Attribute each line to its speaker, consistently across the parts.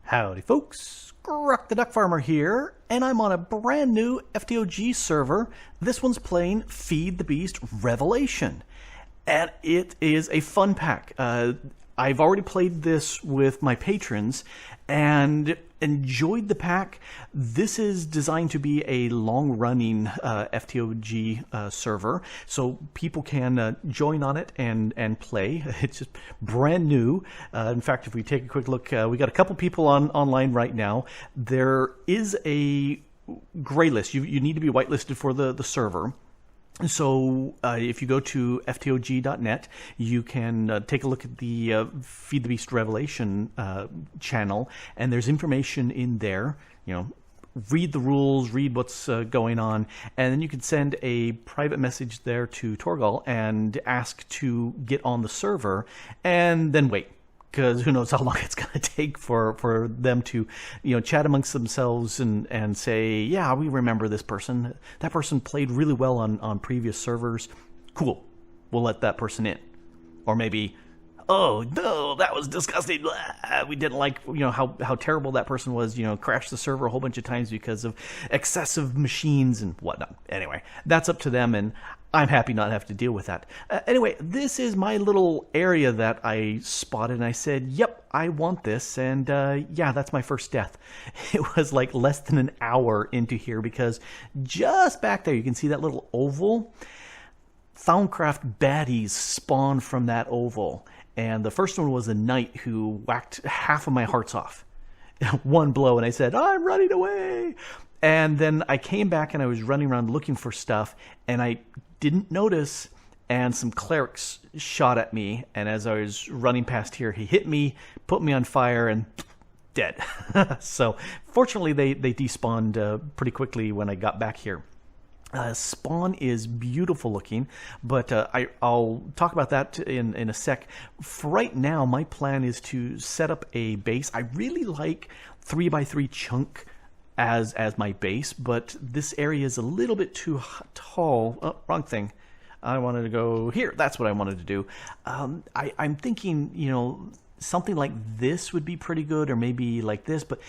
Speaker 1: Howdy folks, Grok the DuckFarmer here, and I'm on a brand new FTOG server. This one's playing Feed the Beast Revelation, and it is a fun pack. I've already played this with my patrons and enjoyed the pack. This is designed to be a long-running FTOG server, so people can join on it and play. It's just brand new. In fact, if we take a quick look, we got a couple people online right now. There is a gray list. You need to be whitelisted for the server. So if you go to ftog.net, you can take a look at the Feed the Beast Revelation channel, and there's information in there. You know, read the rules, read what's going on, and then you can send a private message there to Torgal and ask to get on the server, and then wait. Because who knows how long it's going to take for them to, chat amongst themselves and say, yeah, we remember this person. That person played really well on previous servers. Cool. We'll let that person in. Or maybe, oh, no, that was disgusting. Blah. We didn't like, how terrible that person was, crashed the server a whole bunch of times because of excessive machines and whatnot. Anyway, that's up to them, and I'm happy not to have to deal with that. Anyway, this is my little area that I spotted, and I said, yep, I want this, and yeah, that's my first death. It was like less than an hour into here, because just back there, you can see that little oval. Thaumcraft baddies spawned from that oval, and the first one was a knight who whacked half of my hearts off. One blow, and I said, I'm running away! And then I came back, and I was running around looking for stuff, and I didn't notice, and some clerics shot at me, and as I was running past here, he hit me, put me on fire, and dead. So fortunately they despawned pretty quickly when I got back here. Spawn is beautiful looking, but I'll talk about that in a sec. For right now, my plan is to set up a base. I really like 3x3 chunk as my base, but this area is a little bit too tall. Oh, wrong thing. I wanted to go here. That's what I wanted to do. I'm thinking, something like this would be pretty good, or maybe like this, but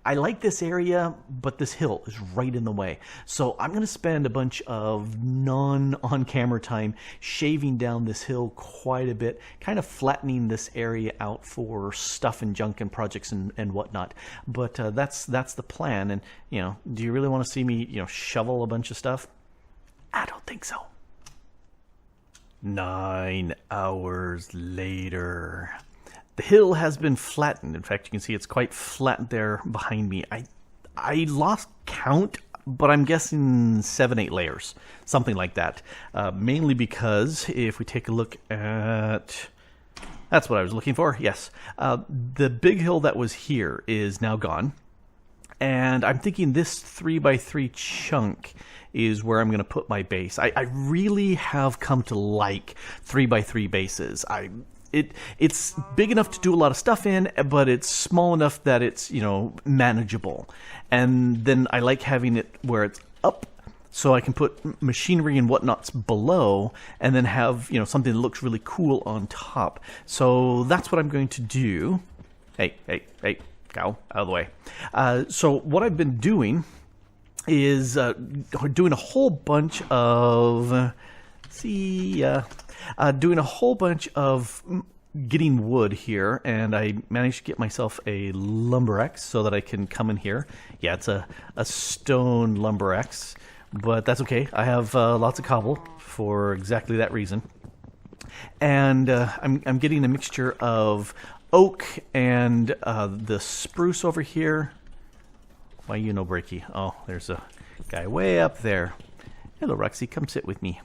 Speaker 1: I like this area, but this hill is right in the way. So I'm going to spend a bunch of non-on-camera time shaving down this hill quite a bit, kind of flattening this area out for stuff and junk and projects and whatnot. But that's the plan. And, do you really want to see me, shovel a bunch of stuff? I don't think so. 9 hours later. The hill has been flattened. In fact, you can see it's quite flat there behind me. I lost count, but I'm guessing 7-8 layers, something like that. Mainly because if we take a look at... That's what I was looking for, yes. The big hill that was here is now gone. And I'm thinking this 3x3 chunk is where I'm going to put my base. I really have come to like 3x3 bases. It's big enough to do a lot of stuff in, but it's small enough that it's, manageable. And then I like having it where it's up, so I can put machinery and whatnots below, and then have, something that looks really cool on top. So that's what I'm going to do. Hey, go out of the way. So what I've been doing is doing a whole bunch of... doing a whole bunch of getting wood here, and I managed to get myself a lumberex so that I can come in here. Yeah, it's a stone lumberex, but that's okay. I have lots of cobble for exactly that reason. And I'm getting a mixture of oak and the spruce over here. Why breaky? Oh, there's a guy way up there. Hello, Roxy, come sit with me.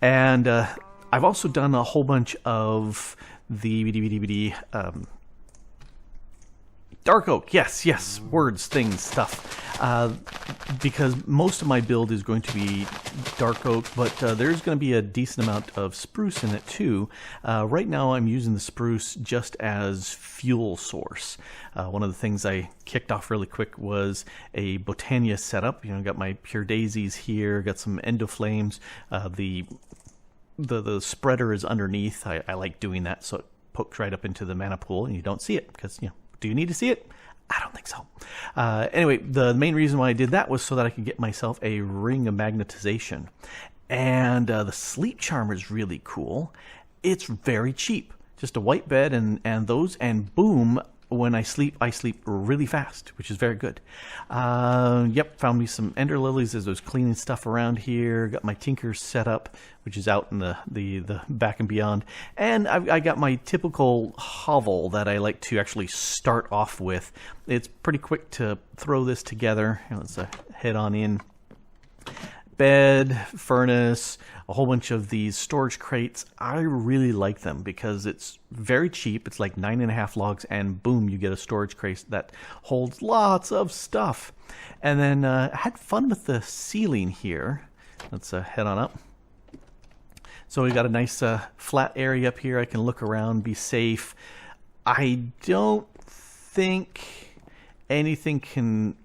Speaker 1: And I've also done a whole bunch of the dark oak. Yes, words, things, stuff. Because most of my build is going to be dark oak, but there's going to be a decent amount of spruce in it too. Right now I'm using the spruce just as fuel source. One of the things I kicked off really quick was a Botania setup. Got my pure daisies here, got some endoflames. The spreader is underneath. I like doing that, so it pokes right up into the mana pool, and you don't see it because Do you need to see it? I don't think so. Anyway, the main reason why I did that was so that I could get myself a ring of magnetization. And the sleep charmer is really cool. It's very cheap. Just a white bed and those, and boom, when I sleep really fast, which is very good. Yep, found me some ender lilies as I was cleaning stuff around here. Got my tinker set up, which is out in the back and beyond. And I got my typical hovel that I like to actually start off with. It's pretty quick to throw this together. Let's head on in. Bed, furnace, a whole bunch of these storage crates. I really like them because it's very cheap. It's like 9.5 logs, and boom, you get a storage crate that holds lots of stuff. And then I had fun with the ceiling here. Let's head on up. So we got a nice flat area up here. I can look around, be safe. I don't think anything can,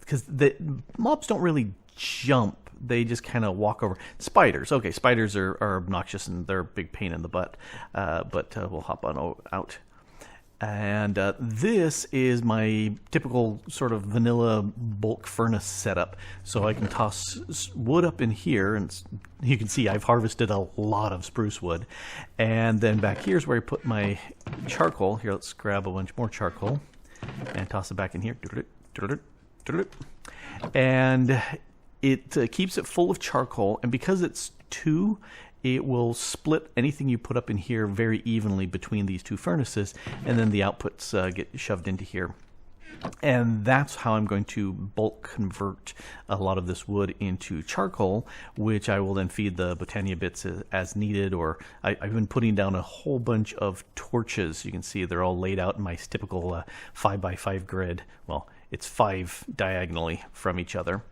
Speaker 1: because the mobs don't really jump. They just kind of walk over. Spiders. Okay, spiders are obnoxious and they're a big pain in the butt. But we'll hop on out. And this is my typical sort of vanilla bulk furnace setup. So I can toss wood up in here, and you can see I've harvested a lot of spruce wood. And then back here's where I put my charcoal. Here, let's grab a bunch more charcoal and toss it back in here. And it keeps it full of charcoal, and because it's 2, it will split anything you put up in here very evenly between these 2 furnaces, and then the outputs get shoved into here. And that's how I'm going to bulk convert a lot of this wood into charcoal, which I will then feed the Botania bits as needed, or I've been putting down a whole bunch of torches. You can see they're all laid out in my typical 5x5 grid. Well, it's 5 diagonally from each other.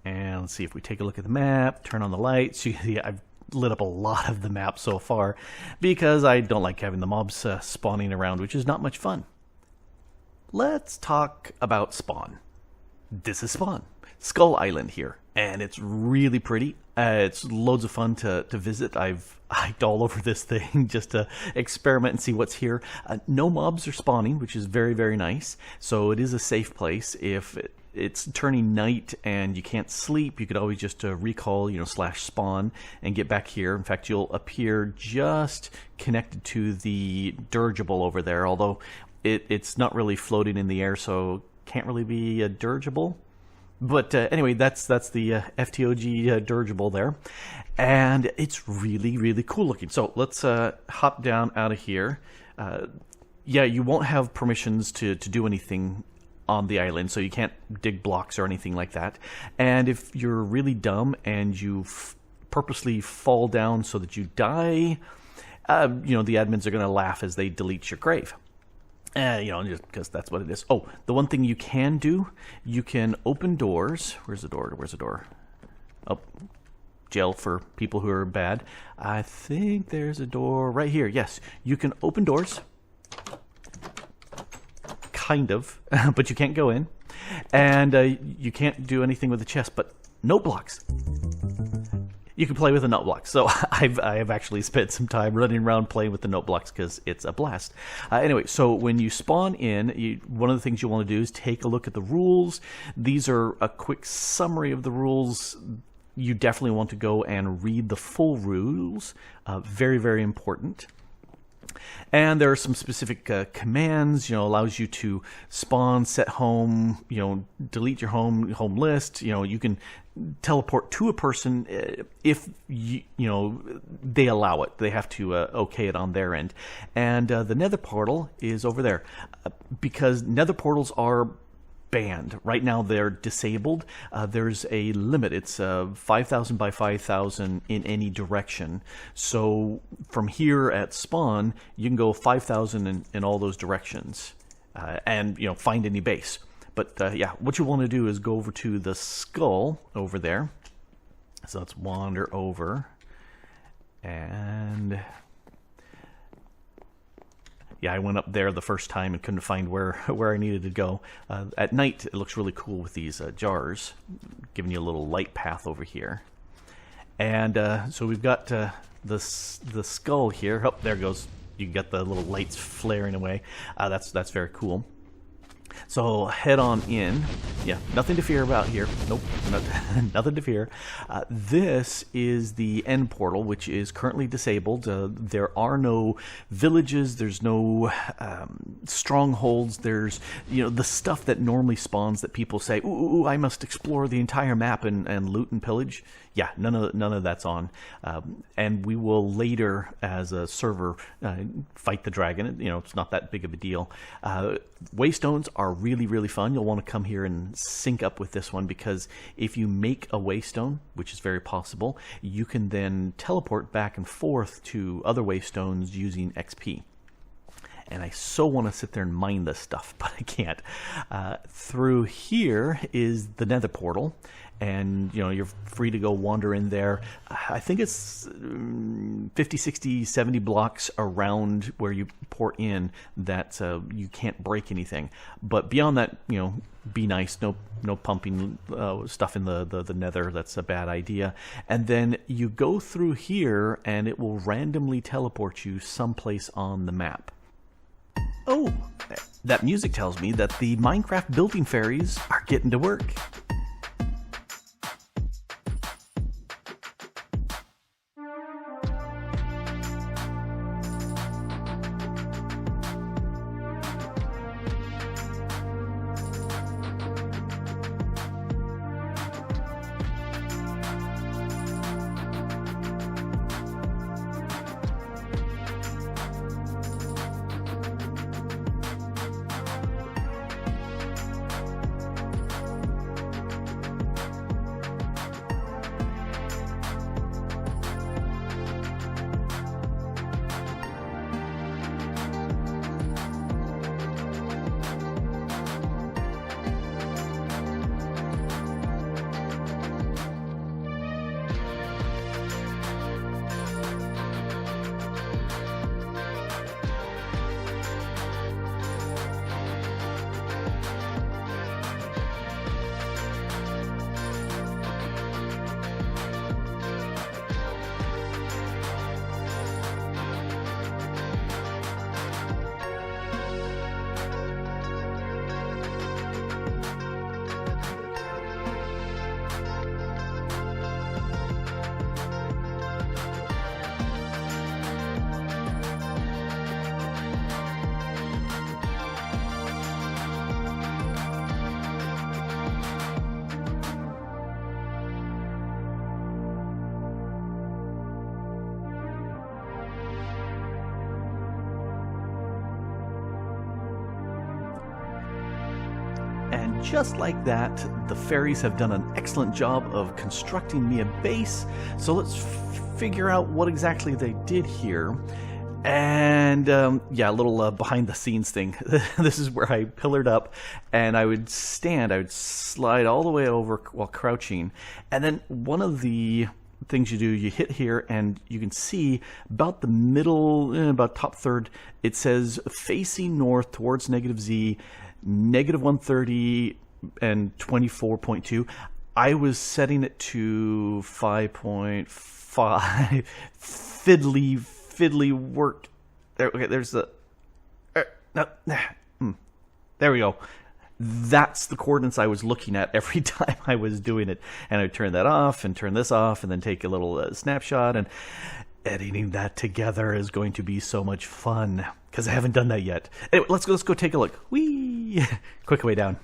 Speaker 1: And let's see if we take a look at the map, turn on the lights. You can see I've lit up a lot of the map so far because I don't like having the mobs spawning around, which is not much fun. Let's talk about spawn. This is spawn. Skull Island here, and it's really pretty. It's loads of fun to visit. I've hiked all over this thing just to experiment and see what's here. No mobs are spawning, which is very, very nice. So it is a safe place. If it's turning night and you can't sleep, you could always just recall, /spawn and get back here. In fact, you'll appear just connected to the dirigible over there, although it's not really floating in the air, so can't really be a dirigible. But anyway, that's the FTOG dirigible there, and it's really, really cool looking. So let's hop down out of here. Yeah, you won't have permissions to do anything on the island, so you can't dig blocks or anything like that. And if you're really dumb and you purposely fall down so that you die, the admins are going to laugh as they delete your grave. Just because that's what it is. Oh, the one thing you can do, you can open doors. Where's the door? Where's the door? Oh, jail for people who are bad. I think there's a door right here. Yes, you can open doors. Kind of, but you can't go in. And you can't do anything with the chest, but note blocks. You can play with the note blocks. So I have actually spent some time running around playing with the note blocks because it's a blast. Anyway, so when you spawn in, one of the things you want to do is take a look at the rules. These are a quick summary of the rules. You definitely want to go and read the full rules. Very, very important. And there are some specific commands, allows you to spawn, set home, delete your home list. You can teleport to a person if they allow it. They have to okay it on their end. And the nether portal is over there because nether portals are banned. Right now they're disabled. There's a limit. It's 5,000 by 5,000 in any direction. So from here at spawn, you can go 5,000 in all those directions and find any base. But yeah, what you want to do is go over to the skull over there. So let's wander over and yeah, I went up there the first time and couldn't find where I needed to go. At night, it looks really cool with these jars, giving you a little light path over here. And so we've got the skull here. Oh, there it goes. You got the little lights flaring away. That's very cool. So head on in. Yeah, nothing to fear about here. Nope, nothing to fear. This is the end portal, which is currently disabled. There are no villages. There's no strongholds. There's the stuff that normally spawns that people say, "Ooh, I must explore the entire map and loot and pillage." Yeah, none of that's on. And we will later, as a server, fight the dragon. It's not that big of a deal. Waystones are really, really fun. You'll want to come here and sync up with this one, because if you make a waystone, which is very possible, you can then teleport back and forth to other waystones using XP. And I so want to sit there and mine this stuff, but I can't. Through here is the nether portal, and you're free to go wander in there. I think it's 50, 60, 70 blocks around where you port in that you can't break anything. But beyond that, be nice. No pumping stuff in the nether. That's a bad idea. And then you go through here, and it will randomly teleport you someplace on the map. Oh, that music tells me that the Minecraft building fairies are getting to work. And just like that, the fairies have done an excellent job of constructing me a base. So let's figure out what exactly they did here. And yeah, a little behind the scenes thing. This is where I pillared up, and I would slide all the way over while crouching. And then one of the things you do, you hit here, and you can see about the middle, about top third, it says facing north towards -Z, -130 and 24.2. I was setting it to 5.5. Fiddly work. There, okay, there's the. There we go. That's the coordinates I was looking at every time I was doing it, and I would turn that off and turn this off, and then take a little snapshot. And editing that together is going to be so much fun because I haven't done that yet. Anyway, let's go take a look. Whee! Quick way down.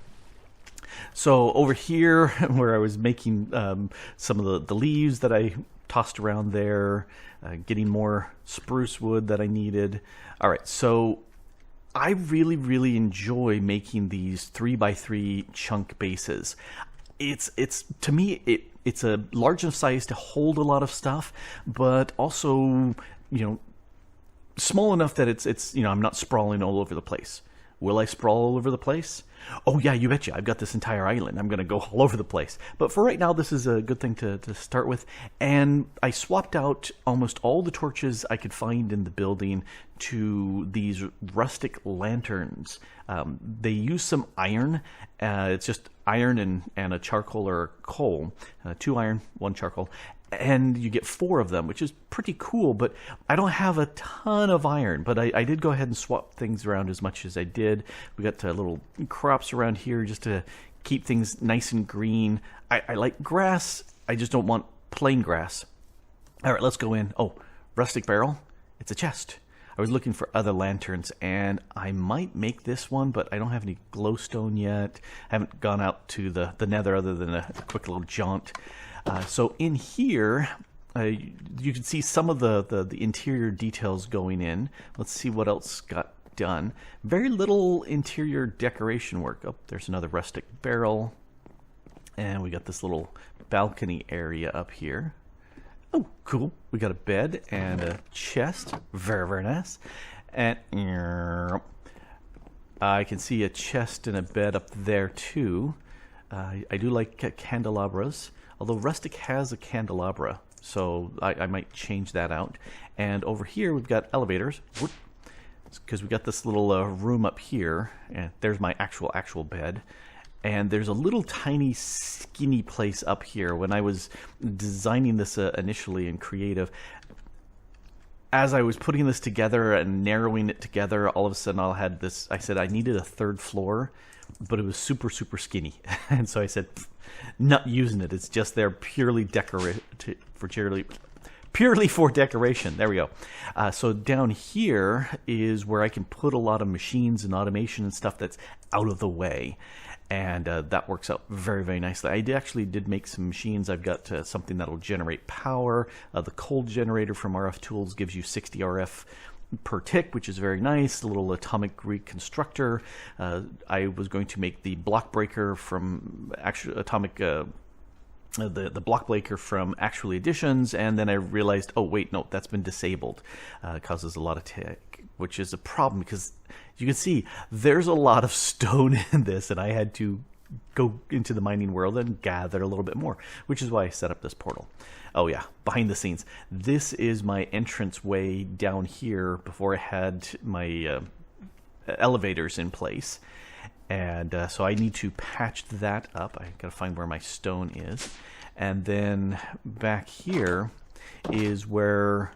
Speaker 1: So over here, where I was making some of the leaves that I tossed around there, getting more spruce wood that I needed. All right, so I really enjoy making these 3x3 chunk bases. It's to me it's a large enough size to hold a lot of stuff, but also small enough that it's I'm not sprawling all over the place. Will I sprawl all over the place? Oh yeah, you betcha. I've got this entire island. I'm going to go all over the place. But for right now, this is a good thing to start with. And I swapped out almost all the torches I could find in the building to these rustic lanterns. They use some iron. It's just iron and a charcoal or coal. 2 iron, 1 charcoal. and you get 4 of them, which is pretty cool, but I don't have a ton of iron, but I did go ahead and swap things around as much as I did. We got little crops around here just to keep things nice and green. I like grass, I just don't want plain grass. All right, let's go in. Oh, rustic barrel, it's a chest. I was looking for other lanterns, and I might make this one, but I don't have any glowstone yet. I haven't gone out to the nether other than a quick little jaunt. So in here, you can see some of the interior details going in. Let's see what else got done. Very little interior decoration work. Oh, there's another rustic barrel. And we got this little balcony area up here. Oh, cool. We got a bed and a chest. Very, very nice. And I can see a chest and a bed up there too. I do like candelabras. Although Rustic has a candelabra, so I might change that out. And over here we've got elevators, because we got this little room up here, and there's my actual bed. And there's a little tiny skinny place up here. When I was designing this initially in creative, as I was putting this together and narrowing it together, all of a sudden I had this, I said I needed a 3rd floor, but it was super skinny. And so I said, not using it. It's just there purely purely for decoration. There we go. So down here is where I can put a lot of machines and automation and stuff that's out of the way. And that works out very, very nicely. I actually did make some machines. I've got something that'll generate power. The cold generator from RF Tools gives you 60 RF per tick, which is very nice. A little atomic reconstructor. I was going to make the block breaker from atomic the block breaker from Actual Editions, and then I realized, oh wait, no, that's been disabled. It causes a lot of tick, which is a problem because you can see there's a lot of stone in this, and I had to go into the mining world and gather a little bit more, which is why I set up this portal. Oh yeah, behind the scenes. This is my entrance way down here before I had my elevators in place. And so I need to patch that up. I gotta find where my stone is. And then back here is where,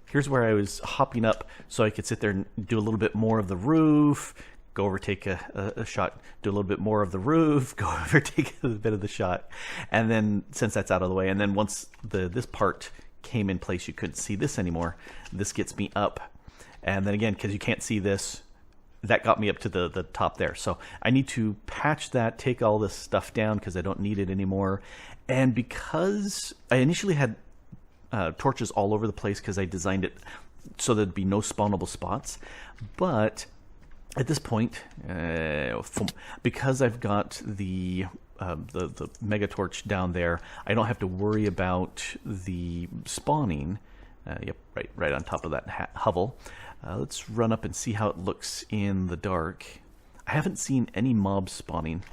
Speaker 1: here's where I was hopping up so I could sit there and do a little bit more of the roof, go over, take a shot, do a little bit more of the roof, go over, take a bit of the shot. And then since that's out of the way, and then once this part came in place, you couldn't see this anymore. This gets me up. And then again, because you can't see this, that got me up to the top there. So I need to patch that, take all this stuff down because I don't need it anymore. And because I initially had torches all over the place because I designed it so there'd be no spawnable spots. But at this point, because I've got the mega torch down there, I don't have to worry about the spawning. Yep, right on top of that hovel. Let's run up and see how it looks in the dark. I haven't seen any mobs spawning,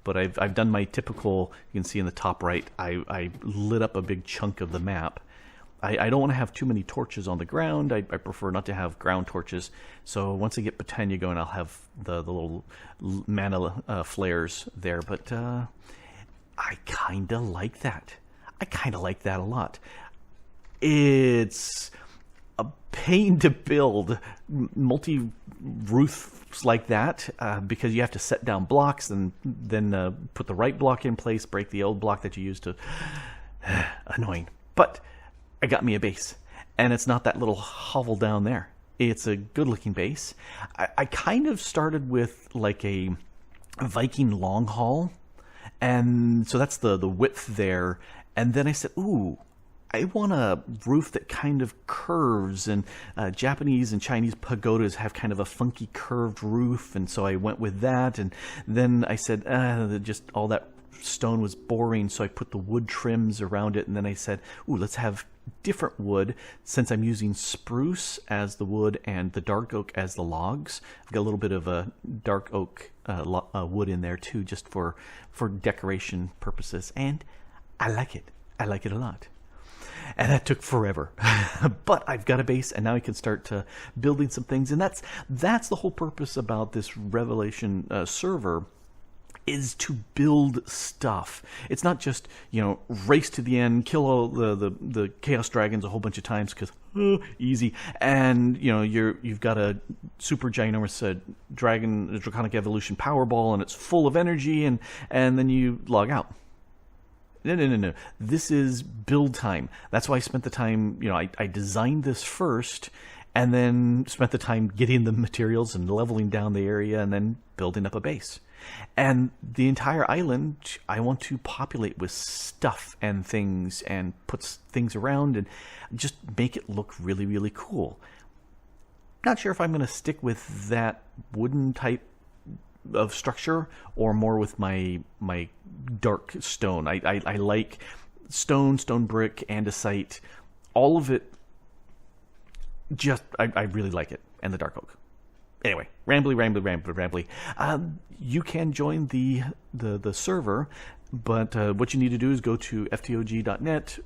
Speaker 1: but I've done my typical, you can see in the top right, I lit up a big chunk of the map. I don't want to have too many torches on the ground. I prefer not to have ground torches. So once I get Botania going, I'll have the little mana flares there. But I kind of like that. I kind of like that a lot. It's a pain to build multi-roofs like that because you have to set down blocks and then put the right block in place, break the old block that you used to. Annoying. But I got me a base, and it's not that little hovel down there. It's a good-looking base. I kind of started with like a Viking long haul, and so that's the width there. And then I said, ooh, I want a roof that kind of curves, and Japanese and Chinese pagodas have kind of a funky curved roof, and so I went with that. And then I said, just all that stone was boring, so I put the wood trims around it, and then I said, ooh, let's have different wood. Since I'm using spruce as the wood and the dark oak as the logs, I've got a little bit of a dark oak wood in there too, just for decoration purposes, and I like it. I like it a lot. And that took forever. But I've got a base, and now I can start building some things, and that's the whole purpose about this Revelation server, is to build stuff. It's not just, race to the end, kill all the chaos dragons a whole bunch of times because easy, and you've got a super ginormous draconic evolution powerball and it's full of energy, and then you log out. No. This is build time. That's why I spent the time, I designed this first and then spent the time getting the materials and leveling down the area and then building up a base. And the entire island, I want to populate with stuff and things and put things around and just make it look really, really cool. Not sure if I'm going to stick with that wooden type of structure or more with my dark stone. I like stone brick, andesite, all of it. I really like it, and the dark oak. Anyway, rambly. You can join the server, but what you need to do is go to ftog.net,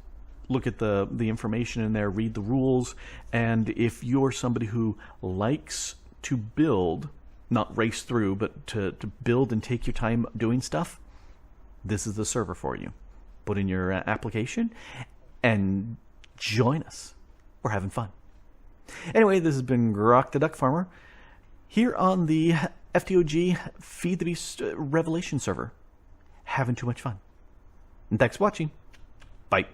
Speaker 1: look at the information in there, read the rules, and if you're somebody who likes to build, not race through, but to build and take your time doing stuff, this is the server for you. Put in your application and join us. We're having fun. Anyway, this has been Grok the Duck Farmer here on the FTOG Feed the Beast Revelation server. Having too much fun. And thanks for watching. Bye.